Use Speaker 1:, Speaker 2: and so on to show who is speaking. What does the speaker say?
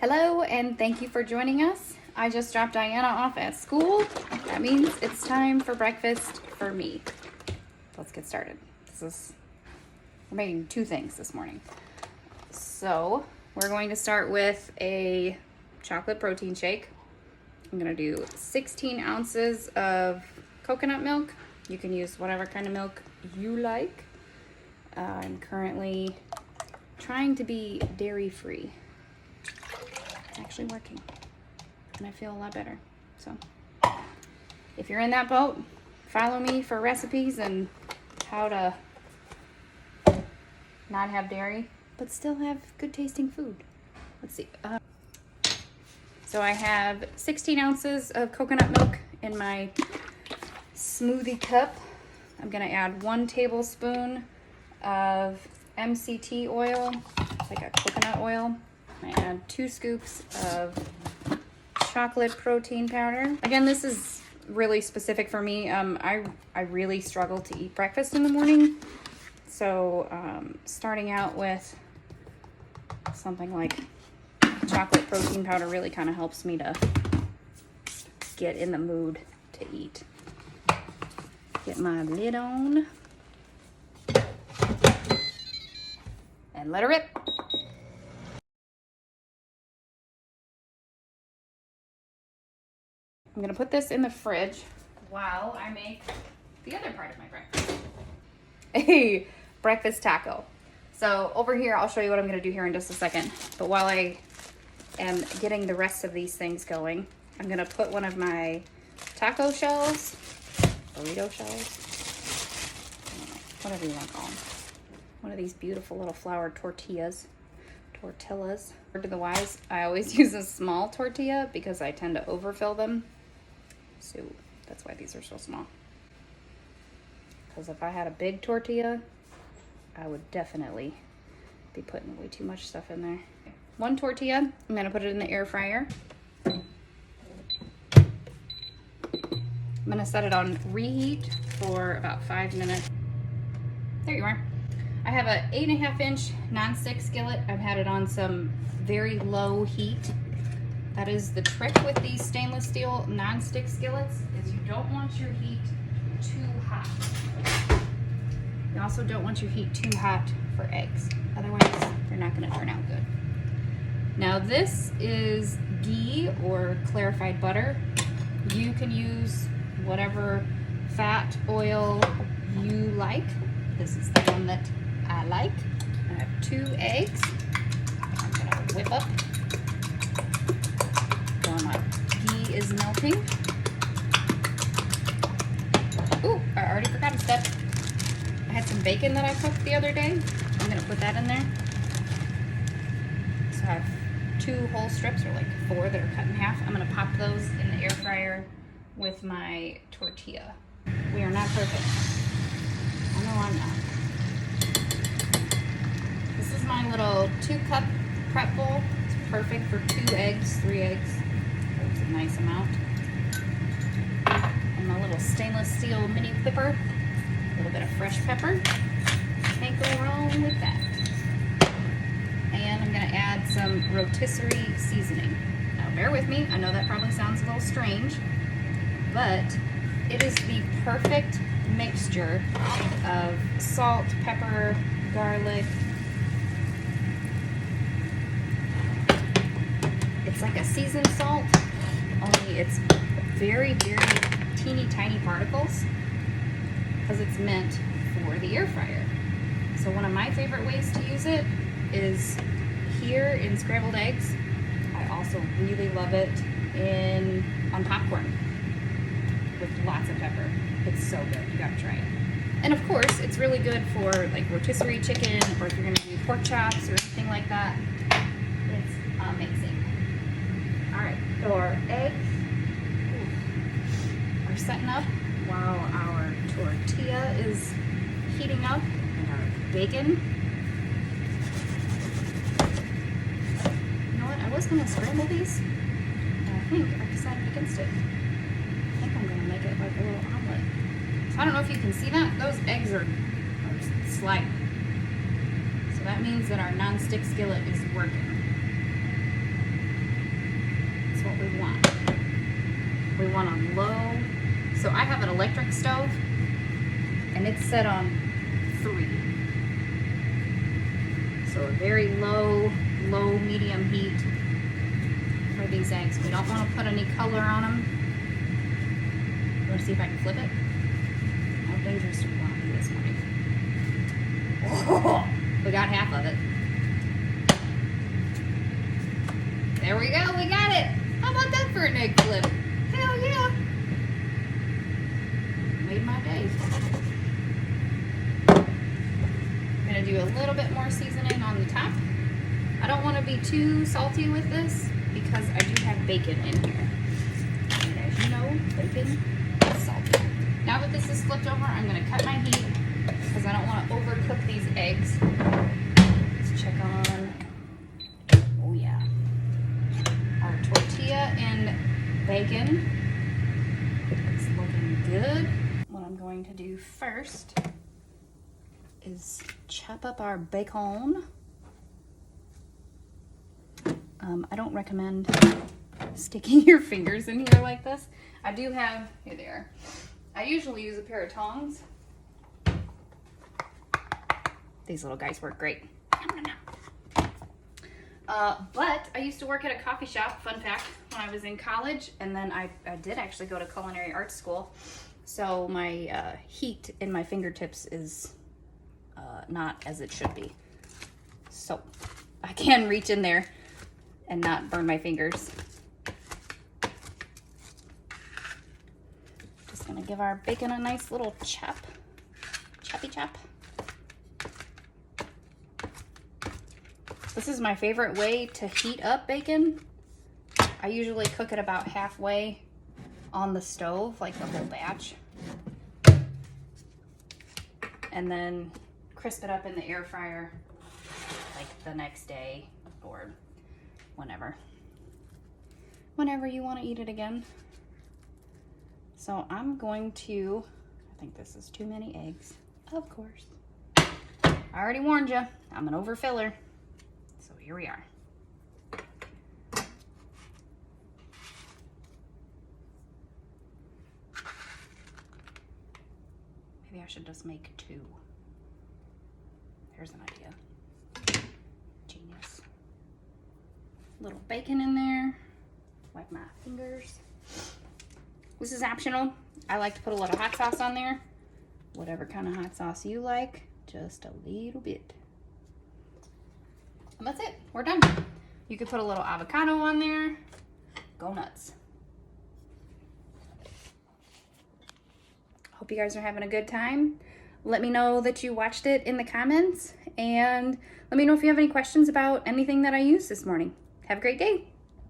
Speaker 1: Hello, and thank you for joining us. I just dropped Diana off at school. That means it's time for breakfast for me. Let's get started. We're making two things this morning. So we're going to start with a chocolate protein shake. I'm gonna do 16 ounces of coconut milk. You can use whatever kind of milk you like. I'm currently trying to be dairy-free. It's actually working, and I feel a lot better. So if you're in that boat, follow me for recipes and how to not have dairy but still have good tasting food. Let's see. So I have 16 ounces of coconut milk in my smoothie cup. I'm gonna add 1 tablespoon of MCT oil. It's like a coconut oil. I add 2 scoops of chocolate protein powder. Again, this is really specific for me. I really struggle to eat breakfast in the morning. So starting out with something like chocolate protein powder really kind of helps me to get in the mood to eat. Get my lid on and let her rip. I'm gonna put this in the fridge while I make the other part of my breakfast. A breakfast taco. So over here, I'll show you what I'm gonna do here in just a second. But while I am getting the rest of these things going, I'm gonna put one of my taco shells, burrito shells, whatever you wanna call them. One of these beautiful little flour tortillas. Word to the wise, I always use a small tortilla because I tend to overfill them. So that's why these are so small. Because if I had a big tortilla, I would definitely be putting way too much stuff in there. 1 tortilla, I'm gonna put it in the air fryer. I'm gonna set it on reheat for about 5 minutes. There you are. I have a 8.5-inch nonstick skillet. I've had it on some very low heat. That is the trick with these stainless steel nonstick skillets, is you don't want your heat too hot. You also don't want your heat too hot for eggs. Otherwise, they're not gonna turn out good. Now this is ghee or clarified butter. You can use whatever fat, oil you like. This is the one that I like. I have 2 eggs. I'm gonna whip up while my ghee is melting. Ooh, I already forgot a step. I had some bacon that I cooked the other day. I'm gonna put that in there. So I have 2 whole strips, or like 4 that are cut in half. I'm gonna pop those in the air fryer with my tortilla. We are not perfect. I know I'm not. This is my little 2-cup prep bowl. It's perfect for 2 eggs, 3 eggs. That's a nice amount. And my little stainless steel mini whipper. A little bit of fresh pepper. Can't go wrong with that. And I'm gonna add some rotisserie seasoning. Now bear with me, I know that probably sounds a little strange, but it is the perfect mixture of salt, pepper, garlic. It's like a seasoned salt, only it's very, very teeny tiny particles because it's meant for the air fryer. So one of my favorite ways to use it is here in scrambled eggs. I also really love it on popcorn with lots of pepper. It's so good, you gotta try it. And of course, it's really good for like rotisserie chicken, or if you're gonna do pork chops or anything like that. It's amazing. All right, so our eggs are setting up while our tortilla is heating up, and our bacon. You know what, I was gonna scramble these, and I think I decided against it. I think I'm gonna make it like a little omelet. So I don't know if you can see that. Those eggs are sliding. So that means that our non-stick skillet is working. want a low. So I have an electric stove and it's set on 3. So a very low, medium heat for these eggs. We don't want to put any color on them. You want to see if I can flip it? How dangerous do we want to do this morning? Oh, we got half of it. There we go, we got it. How about that for an egg flip? Hell yeah. Made my day. I'm gonna do a little bit more seasoning on the top. I don't want to be too salty with this because I do have bacon in here. And as you know, bacon is salty. Now that this is flipped over, I'm gonna cut my heat because I don't want to overcook these eggs. Let's check on, oh yeah, our tortilla and bacon is looking good. What I'm going to do first is chop up our bacon. I don't recommend sticking your fingers in here like this. I do have, here they are. I usually use a pair of tongs. These little guys work great. But I used to work at a coffee shop, fun fact, when I was in college, and then I did actually go to culinary arts school. So my heat in my fingertips is not as it should be. So I can reach in there and not burn my fingers. Just gonna give our bacon a nice little chop. Choppy chop. This is my favorite way to heat up bacon. I usually cook it about halfway on the stove, like the whole batch. And then crisp it up in the air fryer like the next day or whenever you want to eat it again. So I'm going to, I think this is too many eggs, of course. I already warned you, I'm an overfiller. So here we are. Maybe I should just make 2. There's an idea. Genius. Little bacon in there. Wipe my fingers. This is optional. I like to put a little hot sauce on there. Whatever kind of hot sauce you like, just a little bit. And that's it, we're done. You could put a little avocado on there. Go nuts. Hope you guys are having a good time. Let me know that you watched it in the comments, and let me know if you have any questions about anything that I used this morning. Have a great day.